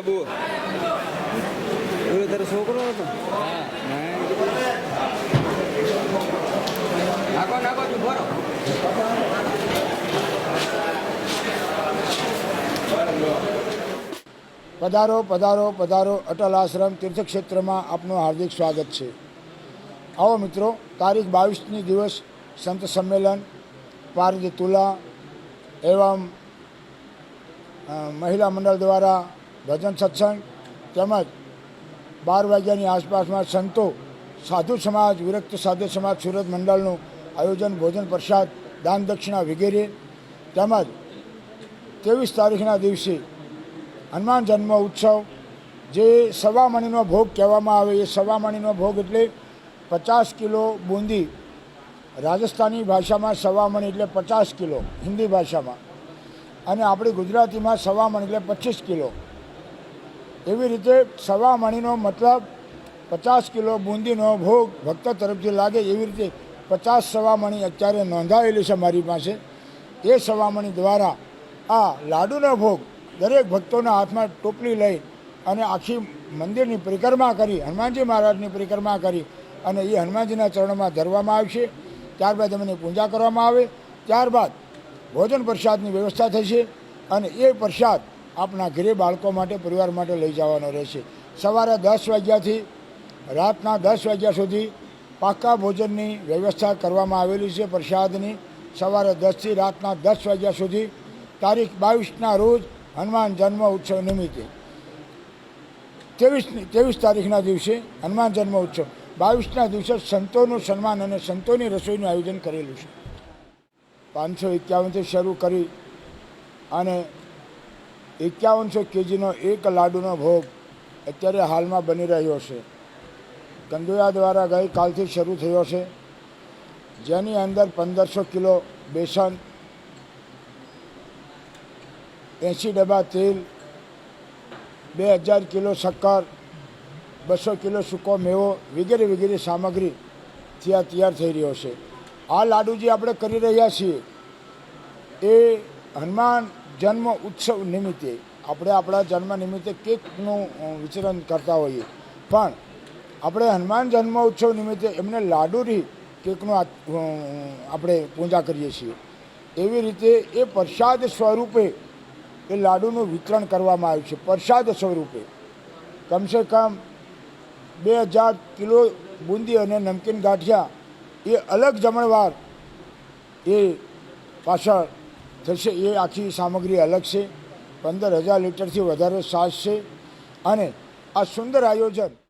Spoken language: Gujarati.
લેબુ એવું તારો છોકરો હતો. નાખો નાખો તું ભરો. પધારો પધારો પધારો અટલ આશ્રમ તીર્થક્ષેત્રમાં આપનું હાર્દિક સ્વાગત છે. આવો મિત્રો, તારીખ 22ની દિવસ સંત સંમેલન, પારદ તુલા એવં મહિલા મંડળ દ્વારા ભજન સત્સંગ તેમજ 12 વાગ્યાની આસપાસમાં સંતો, સાધુ સમાજ, વિરક્ત સાધુ સમાજ સુરત મંડળનું આયોજન, ભોજન પ્રસાદ, દાન દક્ષિણા વગેરે તેમજ 23 તારીખના દિવસે હનુમાન જન્મ ઉત્સવ, જે સવામણીનો ભોગ કહેવામાં આવે. એ સવામણીનો ભોગ એટલે 50 કિલો બુંદી, રાજસ્થાની ભાષામાં સવામણી એટલે 50 કિલો હિન્દી ભાષામાં, અને આપણી ગુજરાતીમાં સવામણ એટલે 25 કિલો. એવી રીતે સવામણીનો મતલબ 50 કિલો બુંદીનો ભોગ ભક્ત તરફથી લાગે. એવી રીતે 50 સવામણી અત્યારે નોંધાયેલી છે મારી પાસે. એ સવામણી દ્વારા આ લાડુનો ભોગ દરેક ભક્તોના હાથમાં ટોપલી લઈ અને આખી મંદિરની પરિક્રમા કરી, હનુમાનજી મહારાજની પરિક્રમા કરી અને એ હનુમાનજીના ચરણોમાં ધરવામાં આવશે. ત્યારબાદ એમની પૂજા કરવામાં આવે. ત્યારબાદ ભોજન પ્રસાદની વ્યવસ્થા થશે અને એ પ્રસાદ આપણા ઘરે બાળકો માટે, પરિવાર માટે લઈ જવાનો રહેશે. સવારે 10 વાગ્યાથી રાતના 10 વાગ્યા સુધી પાકા ભોજનની વ્યવસ્થા કરવામાં આવેલી છે. પ્રસાદની સવારે 10થી રાતના 10 વાગ્યા સુધી, તારીખ 22ના રોજ હનુમાન જન્મ ઉત્સવ નિમિત્તે 23 તારીખના દિવસે હનુમાન જન્મ ઉત્સવ, 22ના દિવસે સંતોનું સન્માન અને સંતોની રસોઈનું આયોજન કરેલું છે. 551થી શરૂ કરી અને 5100 kgનો એક લાડુનો ભોગ અત્યારે હાલમાં બની રહ્યો છે. કંદોયા દ્વારા ગઈકાલથી શરૂ થયો છે, જેની અંદર 1500 કિલો બેસન, 80 ડબ્બા તેલ, 2000 કિલો શક્કર, 200 કિલો સૂકો મેવો વગેરે વગેરે સામગ્રી તૈયાર થઈ રહ્યો છે. આ લાડુ જે આપણે કરી રહ્યા છીએ એ હનુમાન જન્મ ઉત્સવ નિમિત્તે, આપણે આપણા જન્મ નિમિત્તે કેકનું વિતરણ કરતા હોઈએ, પણ આપણે હનુમાન જન્મ ઉત્સવ નિમિત્તે એમને લાડુની કેકનું આપણે પૂજા કરીએ છીએ. એવી રીતે એ પ્રસાદ સ્વરૂપે એ લાડુનું વિતરણ કરવામાં આવ્યું છે. પ્રસાદ સ્વરૂપે કમસે કમ 2000 કિલો બુંદી અને નમકીન ગાંઠિયા એ અલગ જમણવાર એ પાછળ થશે. એ આખી સામગ્રી અલગ છે. 15000 લીટરથી વધારે છાશ છે અને આ સુંદર આયોજન